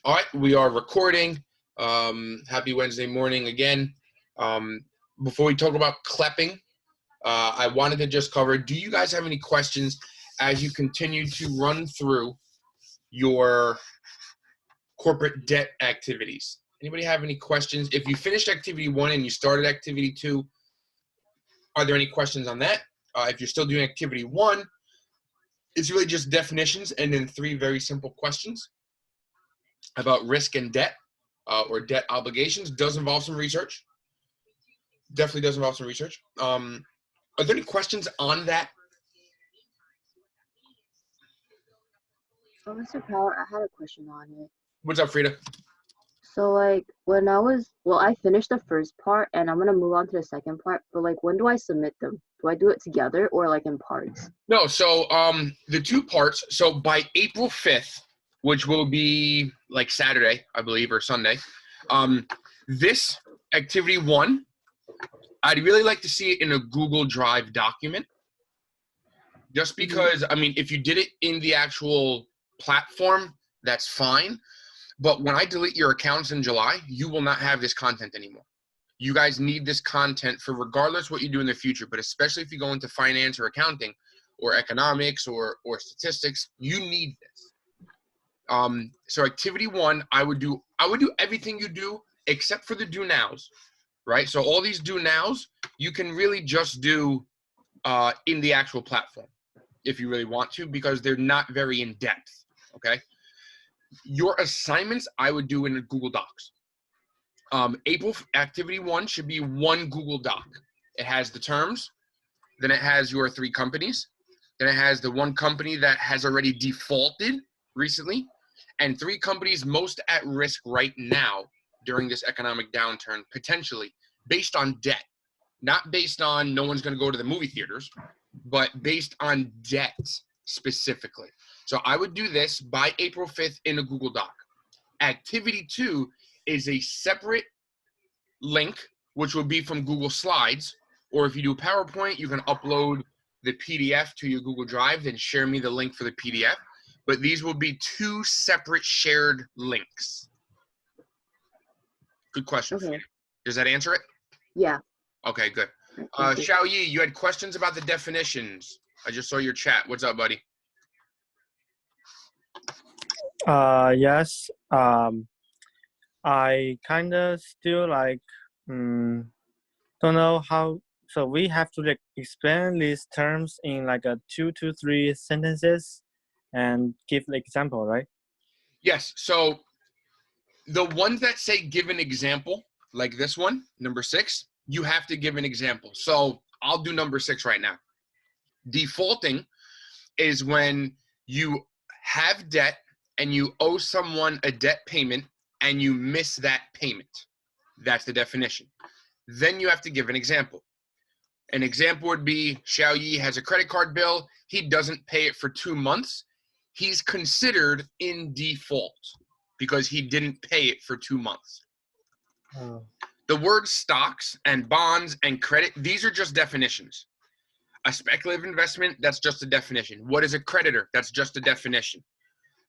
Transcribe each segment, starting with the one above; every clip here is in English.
All right, we are recording. Happy Wednesday morning again. Before we talk about CLEPing, I wanted to just cover, do you guys have any questions as you continue to run through your corporate debt activities? Anybody have any questions? If you finished activity 1 and you started activity 2, are there any questions on that? If you're still doing activity 1, it's really just definitions and then 3 very simple questions about risk and debt or debt obligations. Does involve some research. Definitely does involve some research. Are there any questions on that? Oh, Mr. Power, I had a question on it. What's up, Frida? So, when I finished the first part and I'm gonna move on to the second part, but when do I submit them? Do I do it together or in parts? No, so the 2 parts, so by April 5th, which will be like Saturday, I believe, or Sunday, this activity 1, I'd really like to see it in a Google Drive document. Just because, I mean, if you did it in the actual platform, that's fine. But when I delete your accounts in July, you will not have this content anymore. You guys need this content for regardless what you do in the future, but especially if you go into finance or accounting or economics or statistics, you need this. So activity 1, I would do everything you do except for the do nows, right? So all these do nows, you can really just do in the actual platform if you really want to, because they're not very in depth, okay? Your assignments, I would do in Google Docs. April activity 1 should be 1 Google Doc. It has the terms, then it has your 3 companies, then it has the 1 company that has already defaulted recently, and 3 companies most at risk right now during this economic downturn, potentially, based on debt. Not based on no one's going to go to the movie theaters, but based on debt specifically. So I would do this by April 5th in a Google Doc. Activity 2 is a separate link, which will be from Google Slides, or if you do PowerPoint, you can upload the PDF to your Google Drive, then share me the link for the PDF. But these will be 2 separate shared links. Good question. Okay. Does that answer it? Yeah. Okay, good. Xiao Yi, you had questions about the definitions. I just saw your chat. What's up, buddy? Yes. I kind of still don't know how. So we have to explain these terms in a 2 to 3 sentences and give the example, right? Yes. So the ones that say give an example, like this one, number 6, you have to give an example. So I'll do number 6 right now. Defaulting is when you have debt and you owe someone a debt payment and you miss that payment. That's the definition. Then you have to give an example. An example would be Xiao Yi has a credit card bill. He doesn't pay it for 2 months. He's considered in default because he didn't pay it for 2 months. Oh. The words stocks and bonds and credit, these are just definitions. A speculative investment, that's just a definition. What is a creditor? That's just a definition.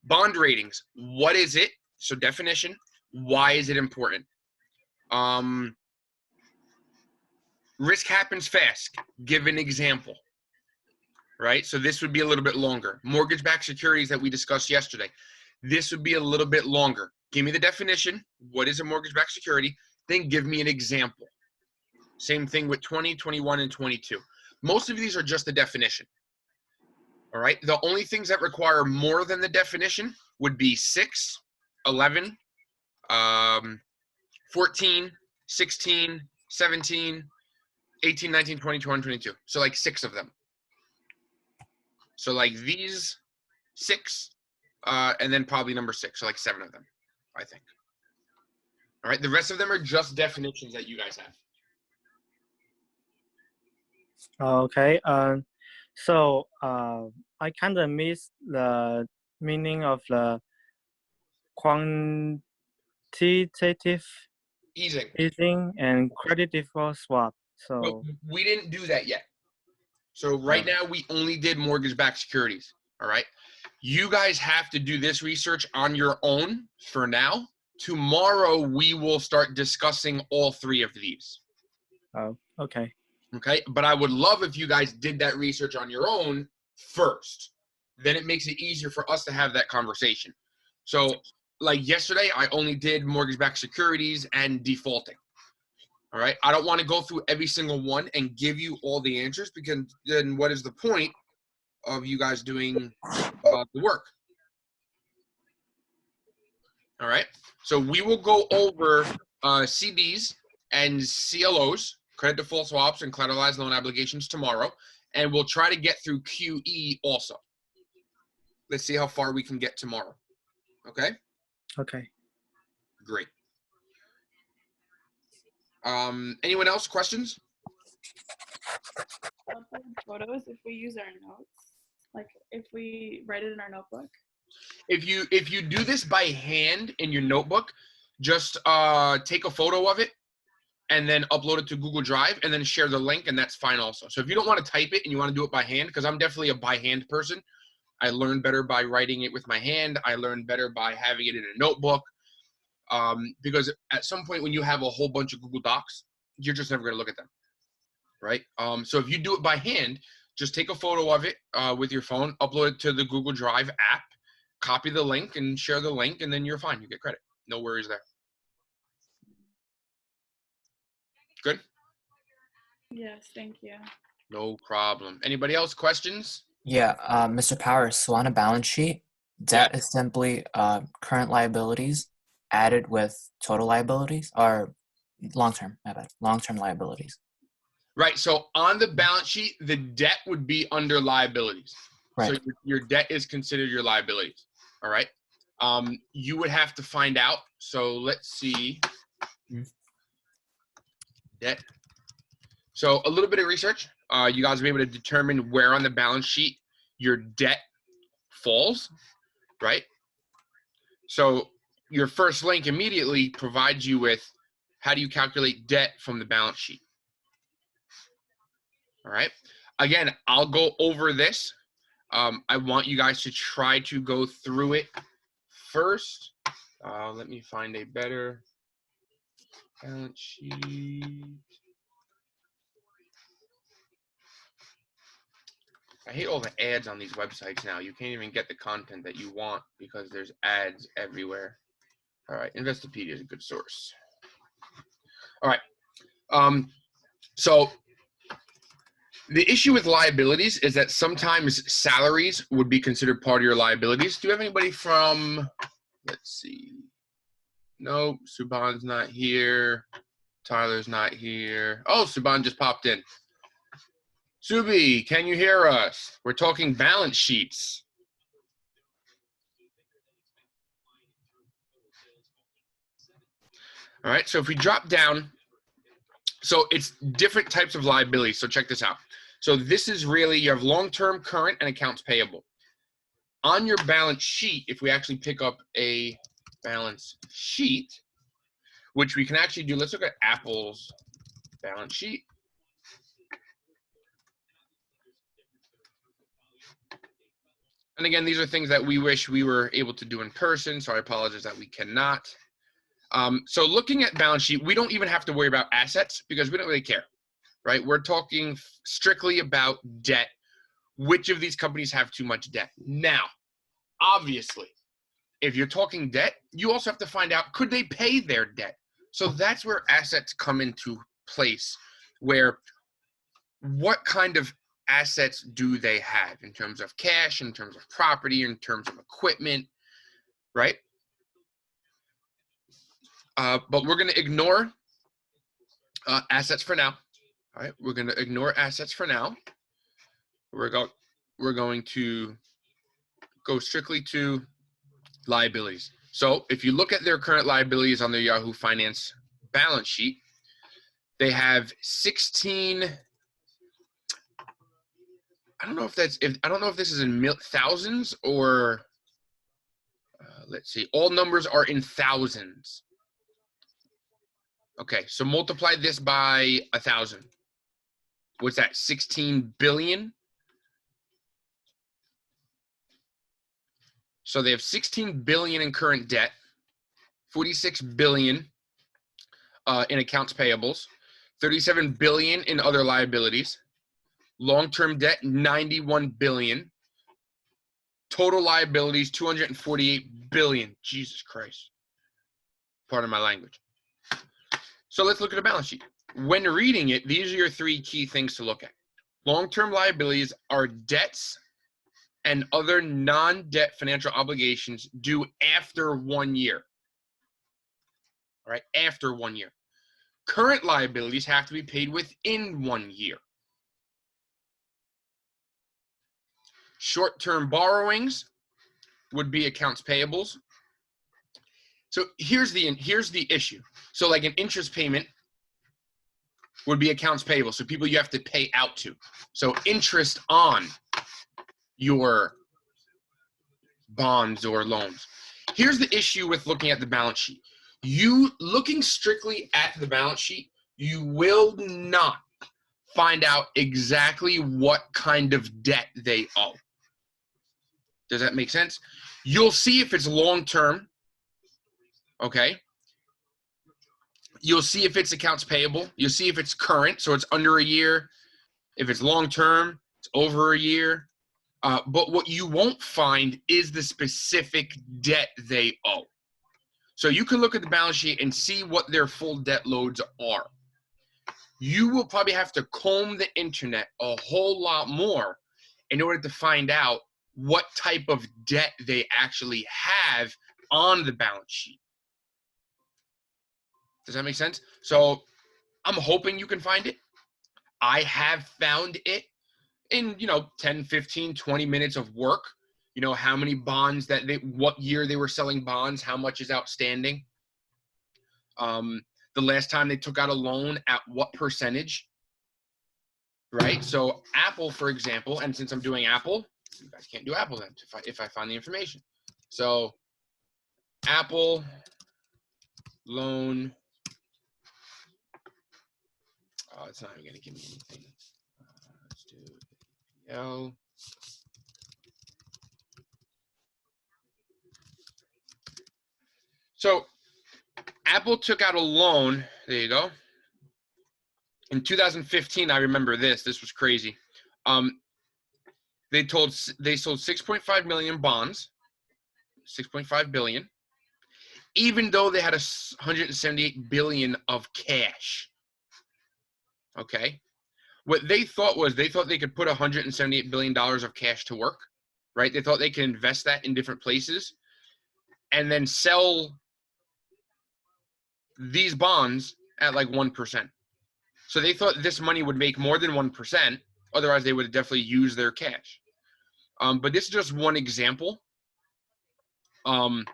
Bond ratings, what is it? So definition, why is it important? Risk happens fast. Give an example, right? So this would be a little bit longer. Mortgage-backed securities that we discussed yesterday. This would be a little bit longer. Give me the definition. What is a mortgage-backed security? Then give me an example. Same thing with 20, 21, and 22. Most of these are just the definition. All right. The only things that require more than the definition would be 6, 11, 14, 16, 17, 18, 19, 20, 21, 22. So 6 of them. So these 6, and then probably number 6. So 7 of them, I think. All right. The rest of them are just definitions that you guys have. Okay. So I kind of missed the meaning of the quantitative easing and credit default swap. So but we didn't do that yet. So right now we only did mortgage-backed securities. All right. You guys have to do this research on your own for now. Tomorrow, we will start discussing all three of these. Oh, okay. Okay. But I would love if you guys did that research on your own first. Then it makes it easier for us to have that conversation. So, like yesterday, I only did mortgage-backed securities and defaulting. All right. I don't want to go through every single one and give you all the answers, because then what is the point of you guys doing the work? All right. So we will go over CDs and CLOs, credit default swaps, and collateralized loan obligations tomorrow. And we'll try to get through QE also. Let's see how far we can get tomorrow. Okay. Okay. Great. Anyone else? Questions? Upload photos if we use our notes, like if we write it in our notebook. If you do this by hand in your notebook, just take a photo of it and then upload it to Google Drive and then share the link, and that's fine also. So if you don't want to type it and you want to do it by hand, because I'm definitely a by hand person, I learn better by writing it with my hand. I learn better by having it in a notebook, because at some point when you have a whole bunch of Google Docs, you're just never going to look at them, right? So if you do it by hand, just take a photo of it with your phone, upload it to the Google Drive app, copy the link and share the link, and then you're fine. You get credit. No worries there. Good? Yes, thank you. No problem. Anybody else? Questions? Yeah, Mr. Powers, so on a balance sheet, debt is simply current liabilities added with total liabilities, or long-term, my bad, long-term liabilities. Right. So on the balance sheet, the debt would be under liabilities. Right. So your debt is considered your liabilities. All right. You would have to find out. So let's see. Debt. So a little bit of research. You guys will be able to determine where on the balance sheet your debt falls, right? So your first link immediately provides you with how do you calculate debt from the balance sheet. All right. Again, I'll go over this. I want you guys to try to go through it first. Let me find a better balance sheet. I hate all the ads on these websites now. You can't even get the content that you want because there's ads everywhere. All right, Investopedia is a good source. All right. So the issue with liabilities is that sometimes salaries would be considered part of your liabilities. Do you have anybody from, let's see. Nope, Subhan's not here. Tyler's not here. Oh, Subhan just popped in. Subi, can you hear us? We're talking balance sheets. All right, so if we drop down, so it's different types of liabilities. So check this out. So this is really, you have long-term, current, and accounts payable. On your balance sheet, if we actually pick up a balance sheet, which we can actually do, let's look at Apple's balance sheet. And again, these are things that we wish we were able to do in person, so I apologize that we cannot. So looking at balance sheet, we don't even have to worry about assets because we don't really care, right? We're talking strictly about debt. Which of these companies have too much debt? Now, obviously, if you're talking debt, you also have to find out, could they pay their debt? So that's where assets come into place, where what kind of assets do they have in terms of cash, in terms of property, in terms of equipment, right? But we're going to ignore assets for now. All right, we're going to ignore assets for now. We're going to go strictly to liabilities. So if you look at their current liabilities on their Yahoo Finance balance sheet, they have 16. I don't know if this is in thousands or let's see. All numbers are in thousands. Okay, so multiply this by 1,000. What's that? 16 billion. So they have 16 billion in current debt, 46 billion in accounts payables, 37 billion in other liabilities, long-term debt 91 billion, total liabilities 248 billion. Jesus Christ. Pardon my language. So let's look at the balance sheet. When reading it, these are your three key things to look at. Long-term liabilities are debts and other non-debt financial obligations due after 1 year. All right, after 1 year. Current liabilities have to be paid within 1 year. Short-term borrowings would be accounts payables. So here's the issue. So like an interest payment would be accounts payable. So people you have to pay out to. So interest on your bonds or loans. Here's the issue with looking at the balance sheet. You looking strictly at the balance sheet, you will not find out exactly what kind of debt they owe. Does that make sense? You'll see if it's long-term, okay? You'll see if it's accounts payable. You'll see if it's current, so it's under a year. If it's long-term, it's over a year. But what you won't find is the specific debt they owe. So you can look at the balance sheet and see what their full debt loads are. You will probably have to comb the internet a whole lot more in order to find out what type of debt they actually have on the balance sheet. Does that make sense? So I'm hoping you can find it. I have found it in, 10, 15, 20 minutes of work. How many bonds what year they were selling bonds, how much is outstanding. The last time they took out a loan, at what percentage, right? So Apple, for example, and since I'm doing Apple, you guys can't do Apple then if I find the information. So Apple loan, it's not even going to give me anything. Let's do APL. So Apple took out a loan, there you go. In 2015, I remember this was crazy. They sold 6.5 million bonds, 6.5 billion, even though they had 178 billion of cash. Okay. What they thought they could put $178 billion of cash to work, right? They thought they could invest that in different places and then sell these bonds at like 1%. So they thought this money would make more than 1%. Otherwise, they would definitely use their cash. But this is just one example on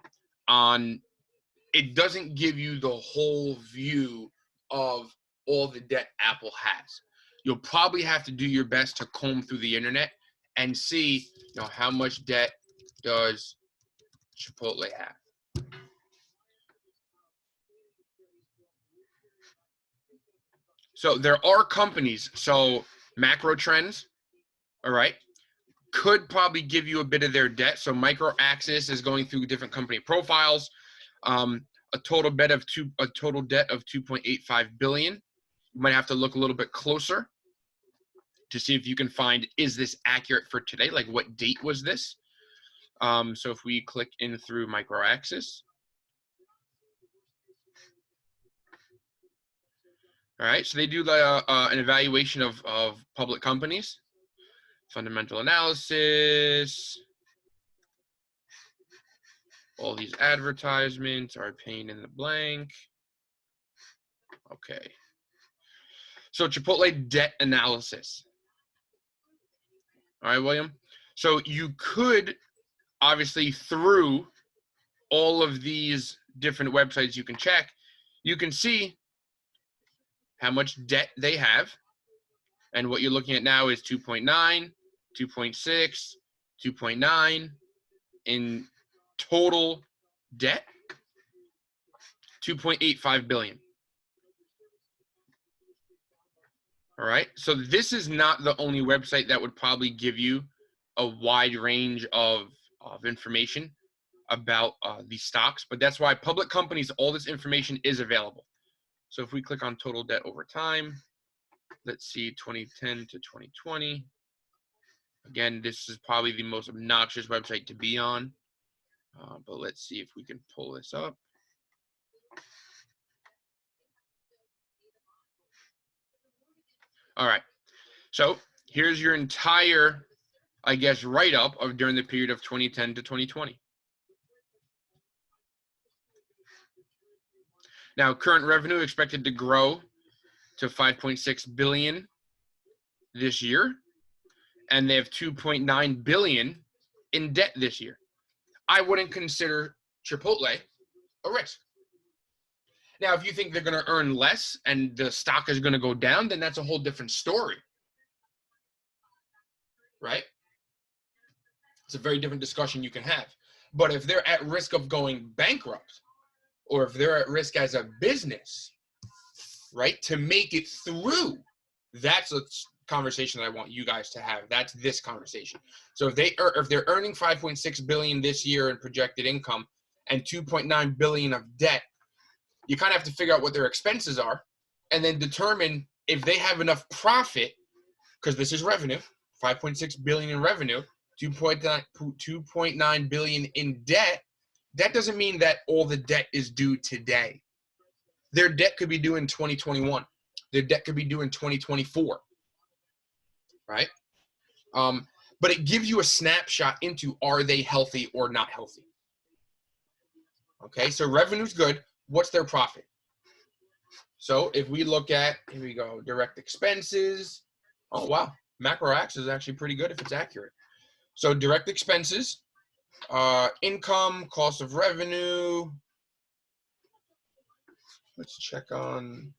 it doesn't give you the whole view of all the debt Apple has. You'll probably have to do your best to comb through the internet and see, how much debt does Chipotle have. So there are companies, so Macro Trends, all right, could probably give you a bit of their debt. So Micro Axis is going through different company profiles. A total debt of 2.85 billion. You might have to look a little bit closer to see if you can find, is this accurate for today? Like what date was this? So if we click in through Micro Axis. All right, so they do an evaluation of public companies, fundamental analysis. All these advertisements are a pain in the blank. Okay. So Chipotle debt analysis. All right, William. So you could, obviously, through all of these different websites you can check, you can see how much debt they have. And what you're looking at now is 2.9, 2.6, 2.9 in total debt, 2.85 billion. All right, so this is not the only website that would probably give you a wide range of information. about these stocks, but that's why public companies, all this information is available. So if we click on total debt over time, let's see 2010 to 2020. Again, this is probably the most obnoxious website to be on, but let's see if we can pull this up. All right, so here's your entire, I guess, write-up of during the period of 2010 to 2020. Now, current revenue expected to grow to 5.6 billion this year, and they have 2.9 billion in debt this year. I wouldn't consider Chipotle a risk. Now, if you think they're going to earn less and the stock is going to go down, then that's a whole different story, right? It's a very different discussion you can have. But if they're at risk of going bankrupt, or if they're at risk as a business, right, to make it through, that's a conversation that I want you guys to have. That's this conversation. So if they're earning 5.6 billion this year in projected income and 2.9 billion of debt, you kind of have to figure out what their expenses are and then determine if they have enough profit, because this is revenue, 5.6 billion in revenue, 2.9 billion in debt. That doesn't mean that all the debt is due today. Their debt could be due in 2021. Their debt could be due in 2024, right? But it gives you a snapshot into, are they healthy or not healthy? Okay, so revenue's good. What's their profit? So if we look at, here we go, direct expenses. Oh, wow. Macro Axe is actually pretty good if it's accurate. So direct expenses, income, cost of revenue. Let's check on.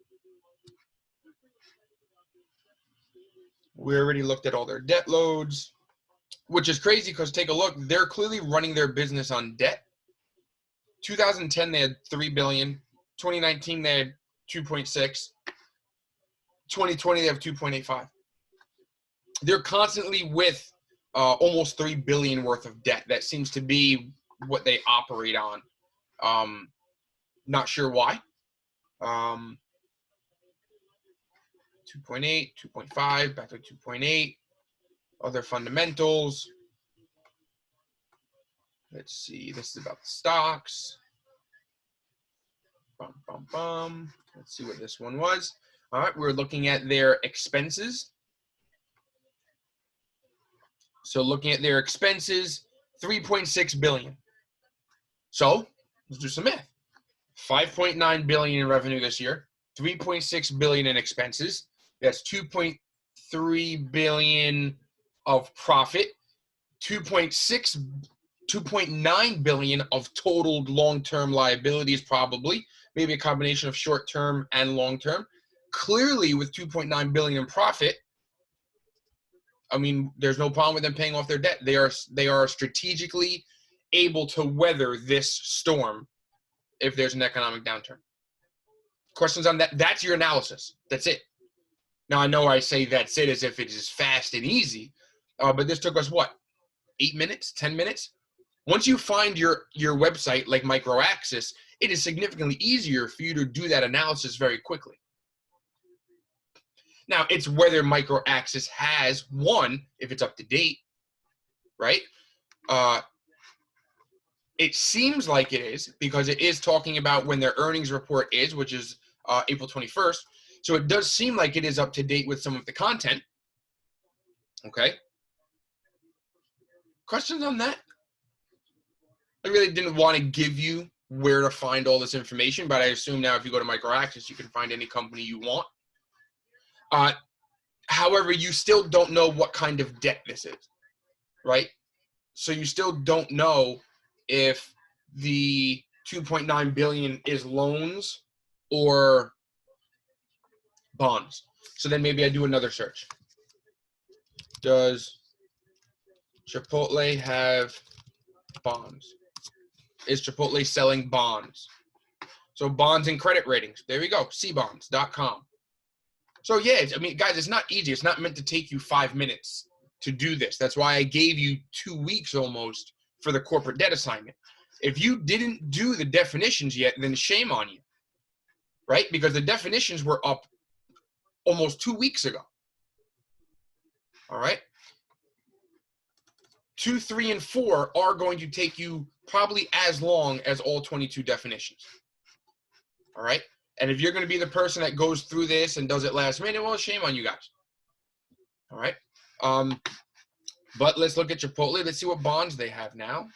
We already looked at all their debt loads, which is crazy because take a look. They're clearly running their business on debt. 2010, they had 3 billion. 2019, they had 2.6. 2020, they have 2.85. They're constantly with almost 3 billion worth of debt. That seems to be what they operate on. Not sure why. 2.8, 2.5, back to 2.8. Other fundamentals. Let's see. This is about the stocks. Bum, bum, bum. Let's see what this one was. All right, we're looking at their expenses. So looking at their expenses, 3.6 billion. So let's do some math. 5.9 billion in revenue this year, 3.6 billion in expenses. That's 2.3 billion of profit, 2.9 billion of total long-term liabilities, probably, maybe a combination of short-term and long-term. Clearly, with 2.9 billion in profit, I mean, there's no problem with them paying off their debt. They are strategically able to weather this storm if there's an economic downturn. Questions on that? That's your analysis. That's it. Now, I know I say that's it as if it is fast and easy, but this took us, what, 8 minutes, 10 minutes? Once you find your website like MicroAxis, it is significantly easier for you to do that analysis very quickly. Now, it's whether MicroAxis has, one, if it's up to date, right? It seems like it is because it is talking about when their earnings report is, which is April 21st. So it does seem like it is up to date with some of the content. Okay. Questions on that? I really didn't want to give you where to find all this information, but I assume now if you go to MicroAxis, you can find any company you want. However, you still don't know what kind of debt this is, right? So you still don't know if the 2.9 billion is loans or bonds. So then maybe I do another search. Does Chipotle have bonds? Is Chipotle selling bonds? So bonds and credit ratings. There we go, cbonds.com. So yeah, I mean, guys, it's not easy. It's not meant to take you 5 minutes to do this. That's why I gave you 2 weeks almost for the corporate debt assignment. If you didn't do the definitions yet, then shame on you, right? Because the definitions were up almost 2 weeks ago. All right. 2, 3, and 4 are going to take you probably as long as all 22 definitions. All right. And if you're going to be the person that goes through this and does it last minute, well, shame on you guys. All right. But let's look at Chipotle. Let's see what bonds they have now.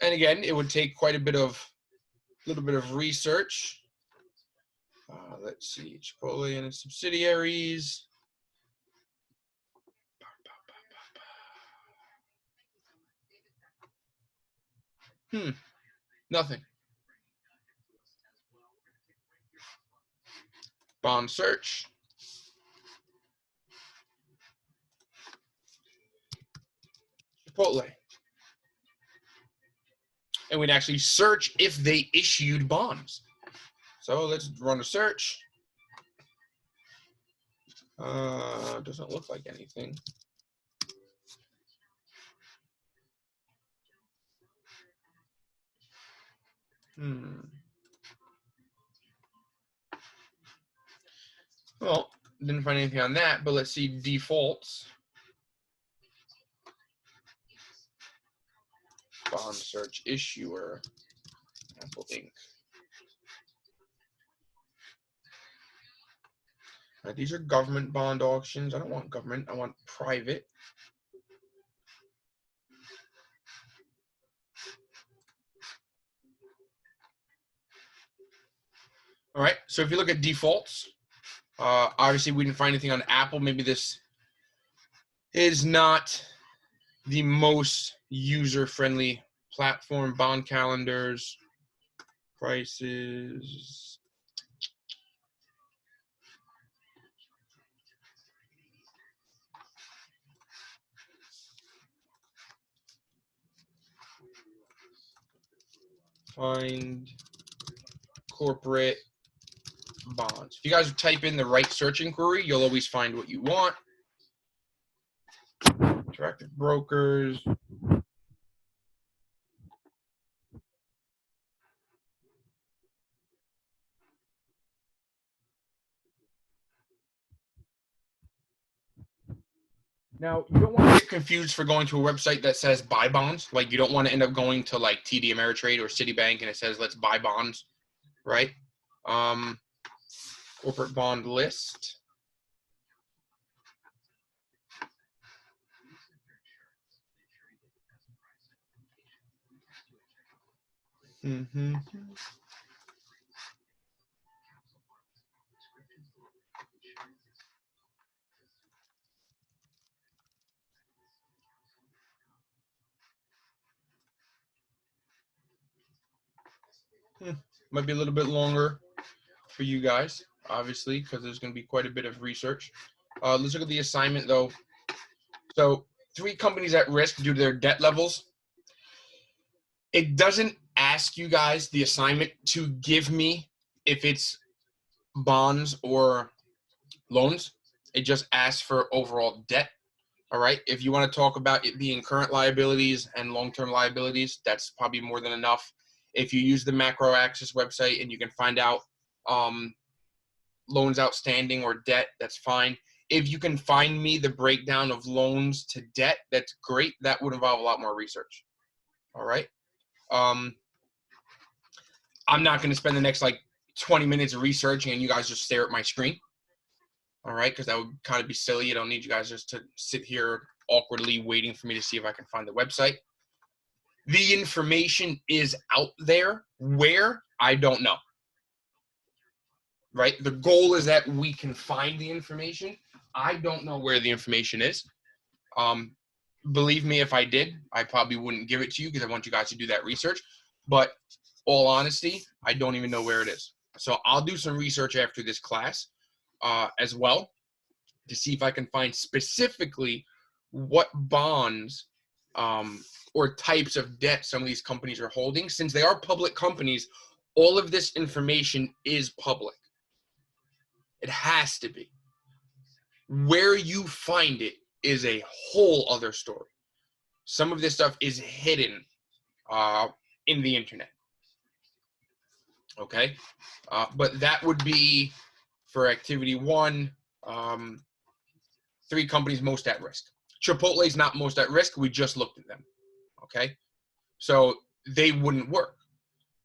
And again, it would take quite a little bit of research. Let's see, Chipotle and its subsidiaries. Nothing. Bond search. Chipotle. And we'd actually search if they issued bonds. So let's run a search. Doesn't look like anything. Well, didn't find anything on that, but let's see defaults. Bond search issuer, Apple Inc. Now, these are government bond auctions. I don't want government, I want private. All right, so if you look at defaults, obviously we didn't find anything on Apple. Maybe this is not the most user-friendly platform. Bond calendars, prices. Find corporate bonds. If you guys type in the right search inquiry, you'll always find what you want. Interactive brokers. Now, you don't want to get confused for going to a website that says buy bonds. Like, you don't want to end up going to like TD Ameritrade or Citibank and it says let's buy bonds, right? Corporate bond list. Might be a little bit longer for you guys, obviously, because there's going to be quite a bit of research. Let's look at the assignment, though. So 3 companies at risk due to their debt levels. It doesn't ask you guys, the assignment, to give me if it's bonds or loans. It just asks for overall debt. All right. If you want to talk about it being current liabilities and long-term liabilities, that's probably more than enough. If you use the Macro Access website and you can find out loans outstanding or debt, that's fine. If you can find me the breakdown of loans to debt, that's great. That would involve a lot more research. All right. I'm not going to spend the next like 20 minutes researching and you guys just stare at my screen. All right, because that would kind of be silly. I don't need you guys just to sit here awkwardly waiting for me to see if I can find the website. The information is out there. Where? I don't know. Right? The goal is that we can find the information. I don't know where the information is. Believe me, if I did, I probably wouldn't give it to you because I want you guys to do that research. But all honesty, I don't even know where it is. So I'll do some research after this class as well to see if I can find specifically what bonds or types of debt some of these companies are holding. Since they are public companies, all of this information is public. It has to be. Where you find it is a whole other story. Some of this stuff is hidden in the internet. Okay, but that would be for activity 1. 3 companies most at risk. Chipotle is not most at risk. We just looked at them. Okay, so they wouldn't work.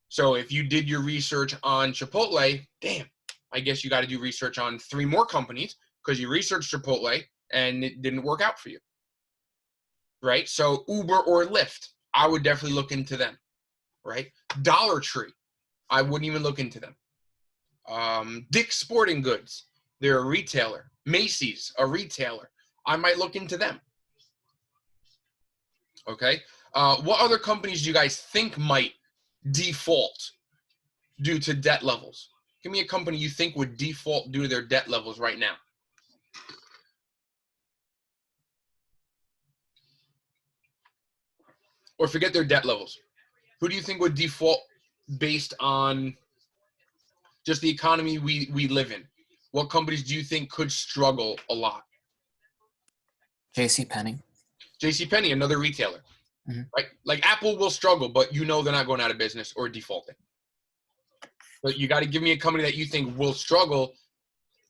So if you did your research on Chipotle, damn, I guess you got to do research on 3 more companies because you researched Chipotle and it didn't work out for you. Right? So Uber or Lyft, I would definitely look into them. Right? Dollar Tree, I wouldn't even look into them. Dick's Sporting Goods, they're a retailer. Macy's, a retailer. I might look into them. Okay? What other companies do you guys think might default due to debt levels? Give me a company you think would default due to their debt levels right now. Or forget their debt levels. Who do you think would default based on just the economy we live in? What companies do you think could struggle a lot? JCPenney. JCPenney, another retailer. Mhm. Right? Like Apple will struggle, but you know they're not going out of business or defaulting. But you got to give me a company that you think will struggle,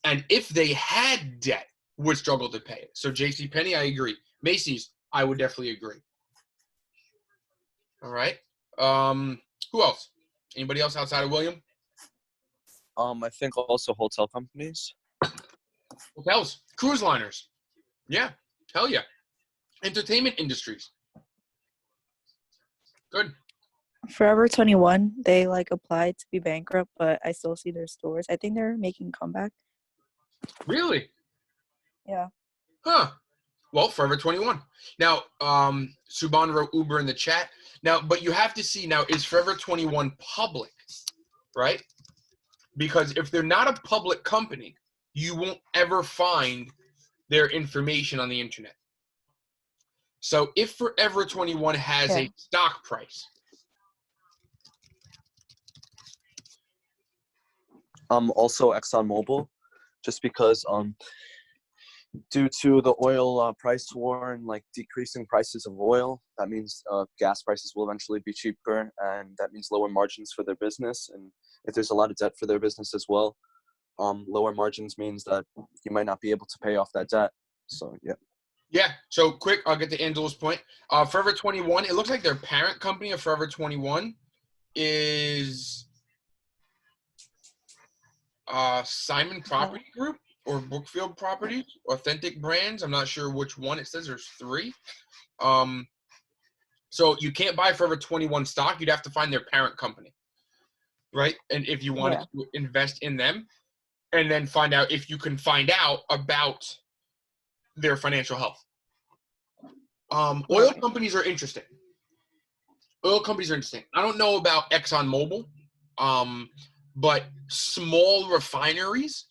and if they had debt, would struggle to pay it. So JCPenney, I agree. Macy's, I would definitely agree. All right. Who else? Anybody else outside of William? I think also hotel companies. Hotels, cruise liners. Yeah, hell yeah. Entertainment industries. Good. Forever 21, they like applied to be bankrupt, but I still see their stores. I think they're making comeback. Really? Yeah. Huh. Well, Forever 21. Now, Subhan wrote Uber in the chat. Now, but you have to see now, is Forever 21 public, right? Because if they're not a public company, you won't ever find their information on the internet. So if Forever 21 has a stock price. Also ExxonMobil, just because due to the oil price war and like decreasing prices of oil, that means gas prices will eventually be cheaper, and that means lower margins for their business. And if there's a lot of debt for their business as well, lower margins means that you might not be able to pay off that debt. So yeah. Yeah, so quick, I'll get to Angela's point. Forever 21, it looks like their parent company of Forever 21 is Simon Property Group or Brookfield Properties, Authentic Brands. I'm not sure which one. It says there's 3. So you can't buy Forever 21 stock. You'd have to find their parent company, right? And if you wanted to invest in them, and then find out if you can find out about their financial health. Oil companies are interesting. Oil companies are interesting. I don't know about ExxonMobil, but small refineries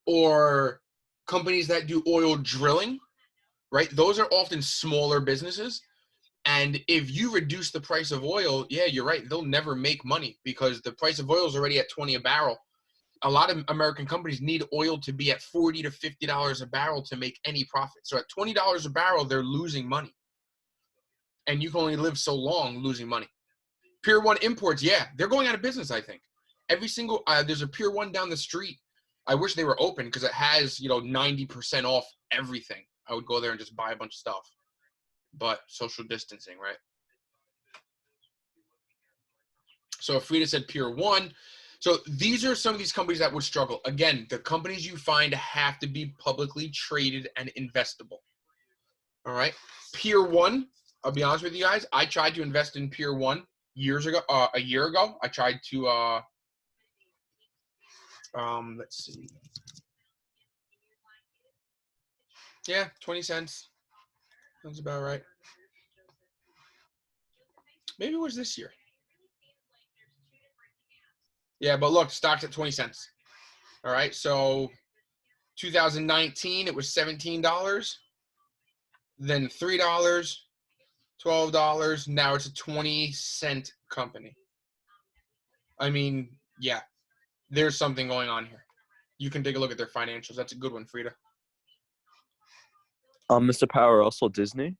or companies that do oil drilling, right? Those are often smaller businesses. And if you reduce the price of oil, yeah, you're right. They'll never make money because the price of oil is already at $20 a barrel. A lot of American companies need oil to be at $40 to $50 a barrel to make any profit. So at $20 a barrel, they're losing money. And you can only live so long losing money. Pier 1 imports, yeah, they're going out of business, I think. Every single, there's a Pier 1 down the street. I wish they were open because it has, 90% off everything. I would go there and just buy a bunch of stuff. But social distancing, right? So Frida said Pier 1. So these are some of these companies that would struggle. Again, the companies you find have to be publicly traded and investable. All right. Pier 1, I'll be honest with you guys. I tried to invest in Pier 1 years ago, a year ago. I tried to, let's see. Yeah, 20 cents. Sounds about right. Maybe it was this year. Yeah, but look, stock's at 20 cents. All right, so 2019, it was $17, then $3, $12. Now it's a 20-cent company. I mean, yeah, there's something going on here. You can take a look at their financials. That's a good one, Frida. Mr. Power, also Disney.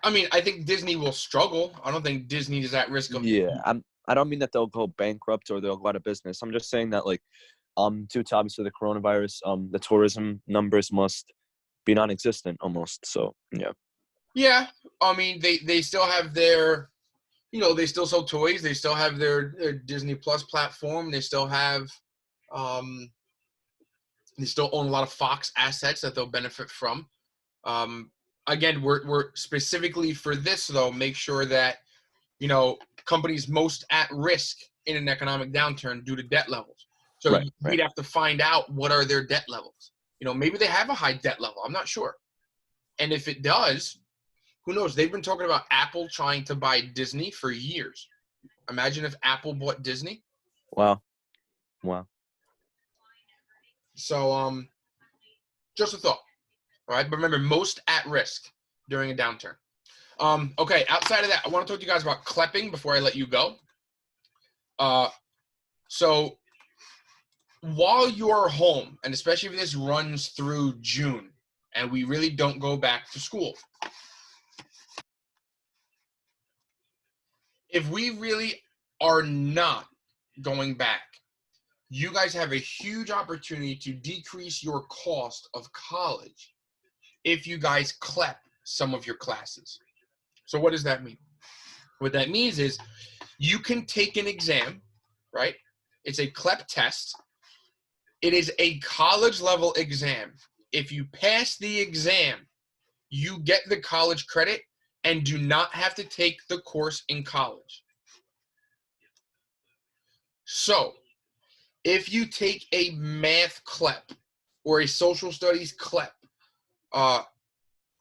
I mean, I think Disney will struggle. I don't think Disney is at risk of. Yeah, I don't mean that they'll go bankrupt or they'll go out of business. I'm just saying that, like, due to obviously the coronavirus, the tourism numbers must be non-existent almost. So yeah. Yeah, I mean, they still have their, they still sell toys. They still have their Disney Plus platform. They still have, they still own a lot of Fox assets that they'll benefit from. Again, we're specifically for this though, make sure that companies most at risk in an economic downturn due to debt levels. So Right. we'd have to find out what are their debt levels. Maybe they have a high debt level. I'm not sure. And if it does, who knows? They've been talking about Apple trying to buy Disney for years. Imagine if Apple bought Disney. Wow. So just a thought. All right. But remember, most at risk during a downturn. Okay, outside of that, I want to talk to you guys about CLEPing before I let you go. So while you're home, and especially if this runs through June, and we really don't go back to school, if we really are not going back, you guys have a huge opportunity to decrease your cost of college if you guys CLEP some of your classes. So what does that mean? What that means is you can take an exam, right? It's a CLEP test. It is a college level exam. If you pass the exam, you get the college credit and do not have to take the course in college. So if you take a math CLEP or a social studies CLEP,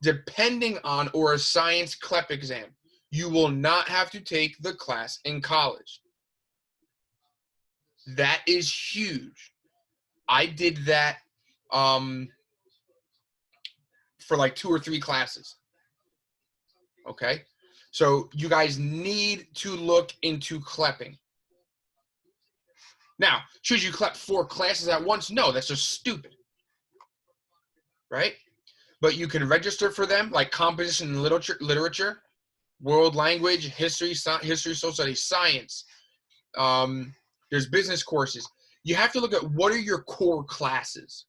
depending on, or a science CLEP exam, you will not have to take the class in college. That is huge. I did that for like 2 or 3 classes. Okay? So you guys need to look into CLEPing. Now, should you CLEP 4 classes at once? No, that's just stupid. Right? But you can register for them, like composition and literature, world language, history, social studies, science. There's business courses. You have to look at what are your core classes,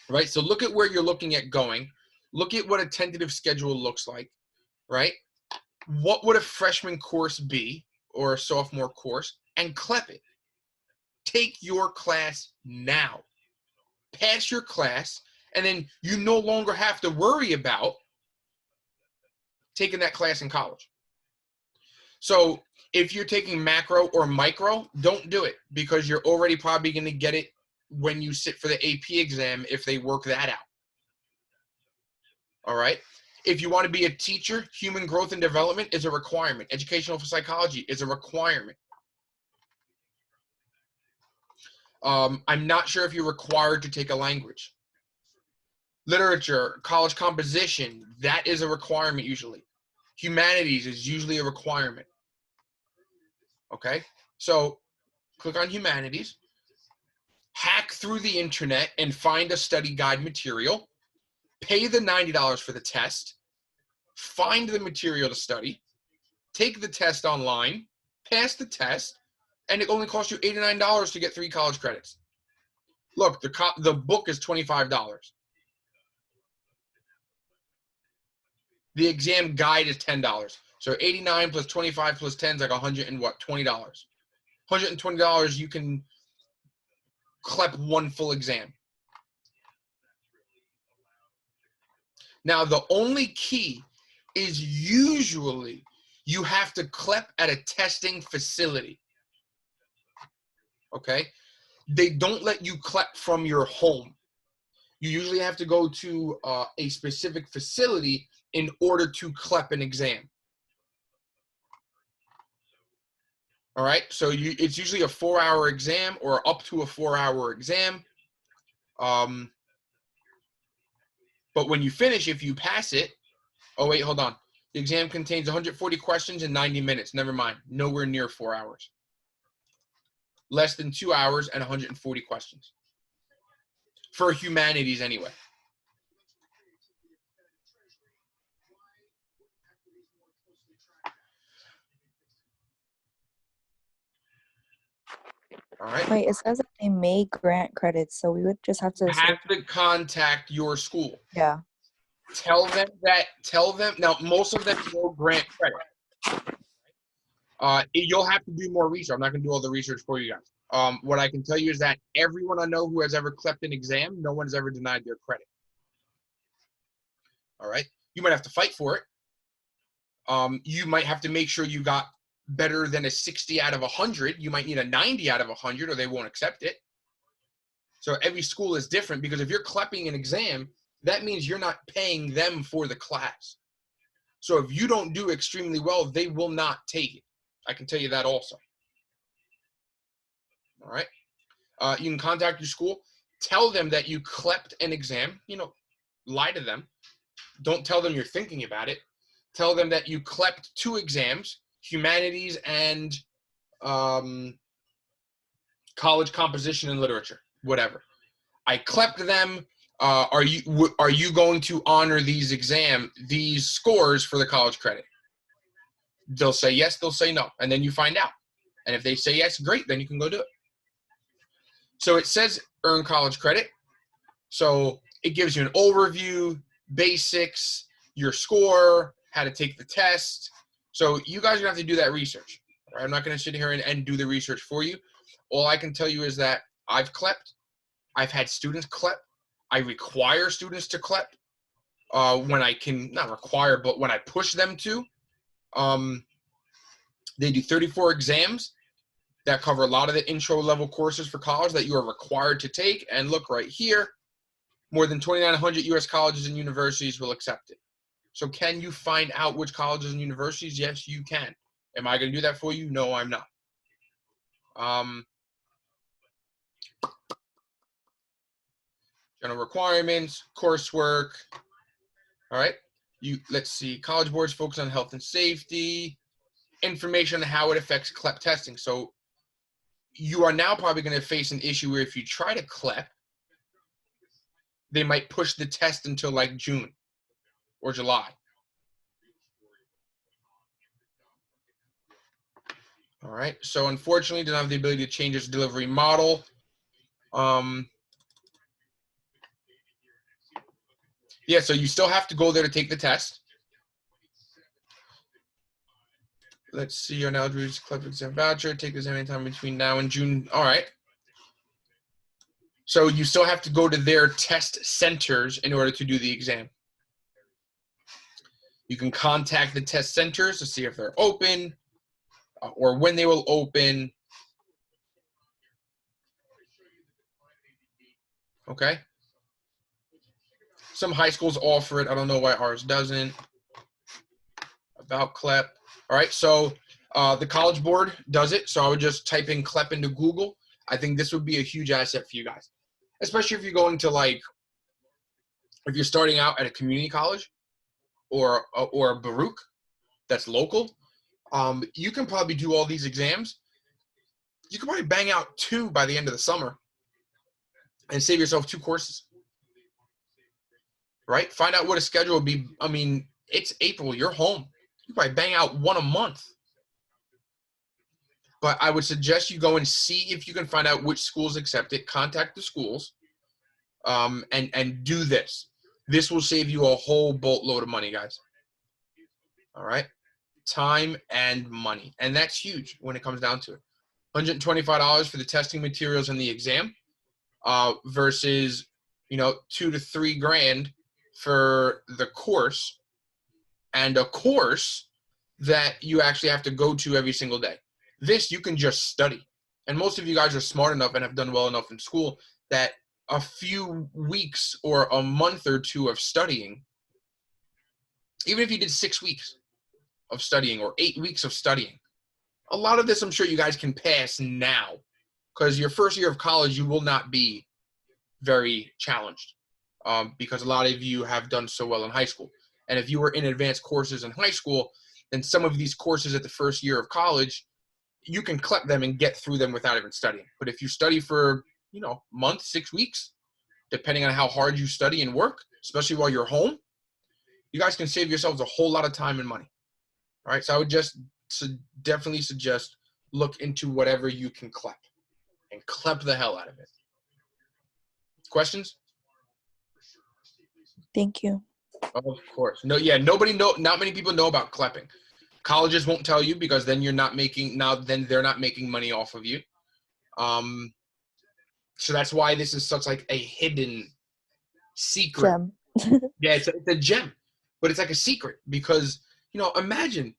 right? So look at where you're looking at going. Look at what a tentative schedule looks like, right? What would a freshman course be or a sophomore course, and CLEP it. Take your class now. Pass your class, and then you no longer have to worry about taking that class in college. So if you're taking macro or micro, don't do it because you're already probably going to get it when you sit for the AP exam if they work that out. All right? If you want to be a teacher, human growth and development is a requirement. Educational psychology is a requirement. I'm not sure if you're required to take a language. Literature, college composition, that is a requirement usually. Humanities is usually a requirement. Okay? So click on humanities, hack through the internet and find a study guide material, pay the $90 for the test, find the material to study, take the test online, pass the test, and it only costs you $89 to get 3 college credits. Look, the book is $25. The exam guide is $10. So 89 plus 25 plus 10 is like $120. $120, you can CLEP 1 full exam. Now, the only key is usually you have to CLEP at a testing facility. Okay? They don't let you CLEP from your home. You usually have to go to a specific facility in order to CLEP an exam. All right? So it's usually a 4-hour exam or up to a 4-hour exam. But when you finish, if you pass it, oh, wait, hold on. The exam contains 140 questions in 90 minutes. Never mind. Nowhere near 4 hours. Less than 2 hours and 140 questions. For humanities, anyway. All right. Wait, it says that they may grant credits, so we would just have to You say, have to contact your school. yeah. Tell them now. Most of them will grant credit. You'll have to do more research. I'm not going to do all the research for you guys. What I can tell you is that everyone I know who has ever CLEPed an exam, no one's ever denied their credit. All right. You might have to fight for it. You might have to make sure you got better than a 60 out of 100. You might need a 90 out of 100 or they won't accept it. So every school is different because if you're CLEPing an exam, that means you're not paying them for the class. So if you don't do extremely well, they will not take it. I can tell you that also. All right. You can contact your school. Tell them that you CLEPed an exam. Lie to them. Don't tell them you're thinking about it. Tell them that you CLEPed 2 exams, humanities and college composition and literature, whatever. I CLEPed them. Are you going to honor these scores for the college credit? They'll say yes, they'll say no, and then you find out. And if they say yes, great, then you can go do it. So it says earn college credit. So it gives you an overview, basics, your score, how to take the test. So you guys are going to have to do that research. Right? I'm not going to sit here and do the research for you. All I can tell you is that I've CLEPed. I've had students CLEP. I require students to CLEP when I can, not require, but when I push them to. They do 34 exams that cover a lot of the intro level courses for college that you are required to take. And look right here, more than 2,900 U.S. colleges and universities will accept it. So can you find out which colleges and universities? Yes, you can. Am I going to do that for you? No, I'm not. General requirements, coursework. All right. Let's see. College boards focus on health and safety. Information on how it affects CLEP testing. So you are now probably going to face an issue where if you try to CLEP, they might push the test until like June or July. All right. So unfortunately, they don't have the ability to change its delivery model. Yeah, so you still have to go there to take the test. Let's see, you're now due to CLEP exam voucher. Take this anytime between now and June. All right. So you still have to go to their test centers in order to do the exam. You can contact the test centers to see if they're open or when they will open. Okay. Some high schools offer it. I don't know why ours doesn't. About CLEP. All right. So the College Board does it. So I would just type in CLEP into Google. I think this would be a huge asset for you guys, especially if you're going to if you're starting out at a community college or a Baruch that's local. You can probably do all these exams. You can probably bang out 2 by the end of the summer and save yourself 2 courses. Right? Find out what a schedule would be. I mean, it's April. You're home. You can probably bang out 1 a month. But I would suggest you go and see if you can find out which schools accept it. Contact the schools and do this. This will save you a whole boatload of money, guys. All right? Time and money. And that's huge when it comes down to it. $125 for the testing materials and the exam versus, $2 to $3 grand for the course, and a course that you actually have to go to every single day. This you can just study. And most of you guys are smart enough and have done well enough in school that a few weeks or a month or 2 of studying, even if you did 6 weeks of studying or 8 weeks of studying, a lot of this I'm sure you guys can pass now, because your first year of college you will not be very challenged because a lot of you have done so well in high school. And if you were in advanced courses in high school, then some of these courses at the first year of college, you can CLEP them and get through them without even studying. But if you study for, a month, 6 weeks, depending on how hard you study and work, especially while you're home, you guys can save yourselves a whole lot of time and money. All right, so I would just definitely suggest look into whatever you can CLEP and CLEP the hell out of it. Questions? Thank you. Of course. No, yeah, not many people know about CLEPing. Colleges won't tell you because then then they're not making money off of you. So that's why this is such like a hidden secret. Gem. Yeah, it's a gem, but it's like a secret because, imagine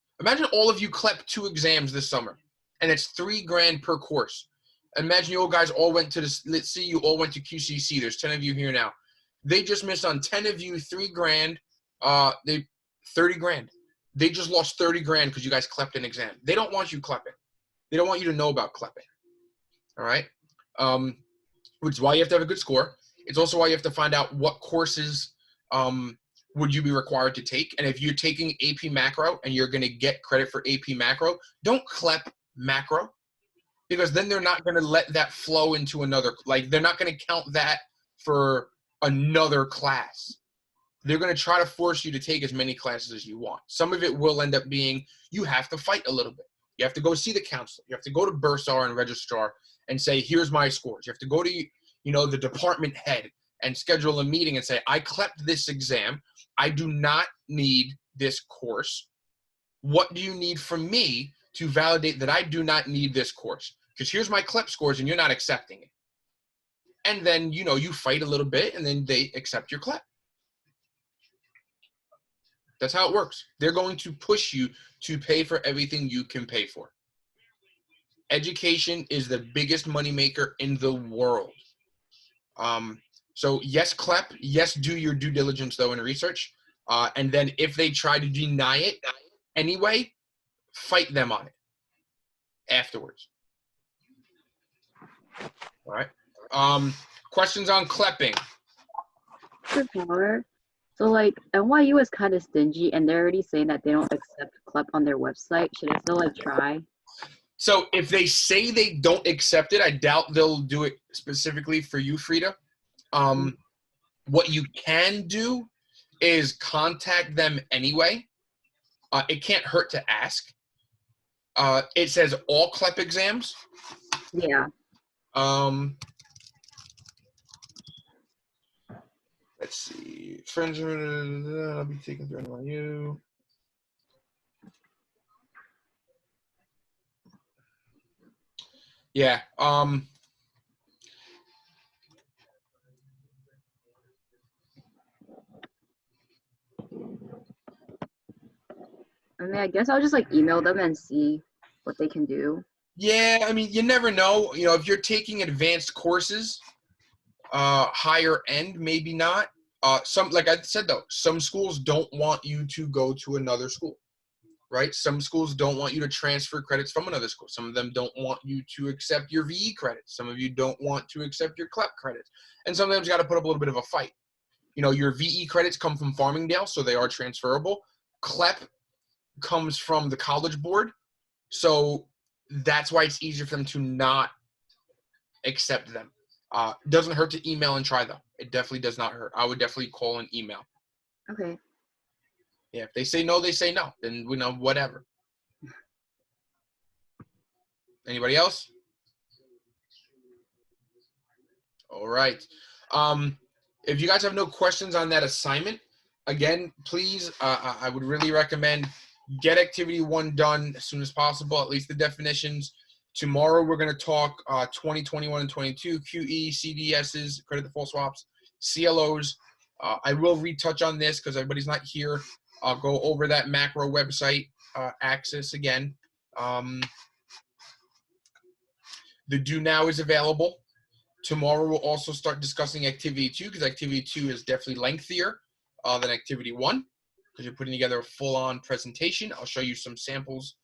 all of you CLEP 2 exams this summer and it's $3,000 per course. Imagine you all guys all went to this, let's see, you all went to QCC. There's 10 of you here now. They just missed on 10 of you $3,000, they $30,000. They just lost $30,000 because you guys CLEPed an exam. They don't want you CLEPing. They don't want you to know about CLEPing. All right? Which is why you have to have a good score. It's also why you have to find out what courses would you be required to take. And if you're taking AP Macro and you're going to get credit for AP Macro, don't CLEP Macro because then they're not going to let that flow into another. Like they're not going to count that for another class. They're going to try to force you to take as many classes as you want. Some of it will end up being you have to fight a little bit. You have to go see the counselor. You have to go to bursar and registrar and say, here's my scores. You have to go to, the department head and schedule a meeting and say, I CLEPed this exam. I do not need this course. What do you need from me to validate that I do not need this course? Because here's my CLEP scores and you're not accepting it. And then, you fight a little bit and then they accept your CLEP. That's how it works. They're going to push you to pay for everything you can pay for. Education is the biggest moneymaker in the world. So yes, CLEP. Yes, do your due diligence, though, in research. And then if they try to deny it anyway, fight them on it afterwards. All right. Questions on CLEPing? Power. So like NYU is kind of stingy, and they're already saying that they don't accept CLEP on their website. Should I still try? So if they say they don't accept it, I doubt they'll do it specifically for you, Frida. What you can do is contact them anyway. It can't hurt to ask. It says all CLEP exams. Yeah. Let's see. Friends, I'll be taking through NYU. Yeah. I guess I'll just email them and see what they can do. Yeah, you never know. If you're taking advanced courses, higher end, maybe not. Some, like I said though, some schools don't want you to go to another school, right? Some schools don't want you to transfer credits from another school. Some of them don't want you to accept your VE credits. Some of you don't want to accept your CLEP credits. And sometimes you got to put up a little bit of a fight. Your VE credits come from Farmingdale, so they are transferable. CLEP comes from the College Board, so that's why it's easier for them to not accept them. Doesn't hurt to email and try though. It definitely does not hurt. I would definitely call and email. Okay. Yeah, if they say no, they say no. Then whatever. Anybody else? All right. If you guys have no questions on that assignment, again, please, I would really recommend get activity 1 done as soon as possible, at least the definitions. Tomorrow, we're going to talk 20, 21, and 22, QE, CDSs, credit default swaps, CLOs. I will retouch on this because everybody's not here. I'll go over that macro website access again. The Do Now is available. Tomorrow, we'll also start discussing Activity 2 because Activity 2 is definitely lengthier than Activity 1 because you're putting together a full-on presentation. I'll show you some samples.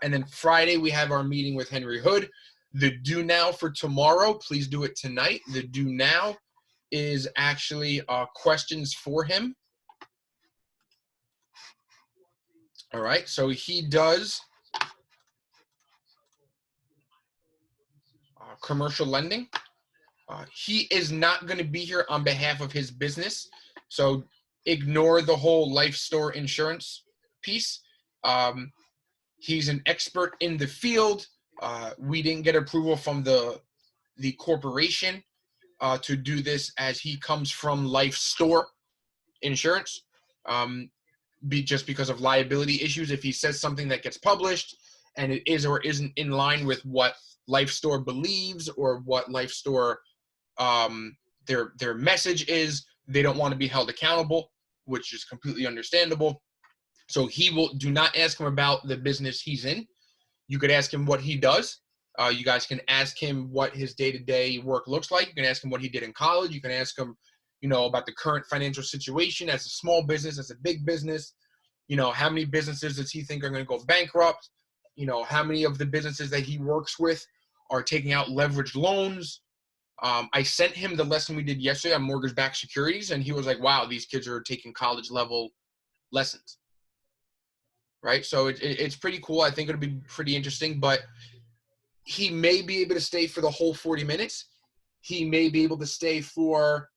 And then Friday, we have our meeting with Henry Hood. The Do Now for tomorrow, please do it tonight. The Do Now is actually questions for him. All right, so he does commercial lending. He is not going to be here on behalf of his business, so ignore the whole life store insurance piece. He's an expert in the field. We didn't get approval from the corporation to do this, as he comes from Life Store Insurance. Just because of liability issues, if he says something that gets published and it is or isn't in line with what Life Store believes or what Life Store their message is, they don't want to be held accountable, which is completely understandable. So do not ask him about the business he's in. You could ask him what he does. You guys can ask him what his day-to-day work looks like. You can ask him what he did in college. You can ask him, about the current financial situation as a small business, as a big business. How many businesses does he think are going to go bankrupt? How many of the businesses that he works with are taking out leveraged loans? I sent him the lesson we did yesterday on mortgage-backed securities, and he was like, wow, these kids are taking college-level lessons. Right? So it's pretty cool. I think it'll be pretty interesting, but he may be able to stay for the whole 40 minutes. He may be able to stay for,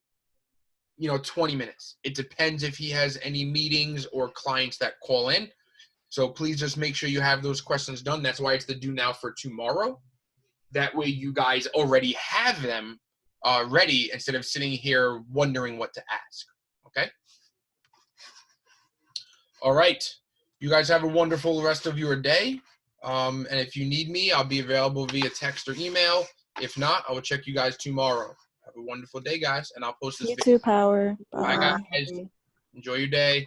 20 minutes. It depends if he has any meetings or clients that call in. So please just make sure you have those questions done. That's why it's the due now for tomorrow. That way you guys already have them ready instead of sitting here wondering what to ask. Okay? All right. You guys have a wonderful rest of your day. And if you need me, I'll be available via text or email. If not, I will check you guys tomorrow. Have a wonderful day, guys, and I'll post this You video. too, Power. Bye, Bye. guys. Enjoy your day.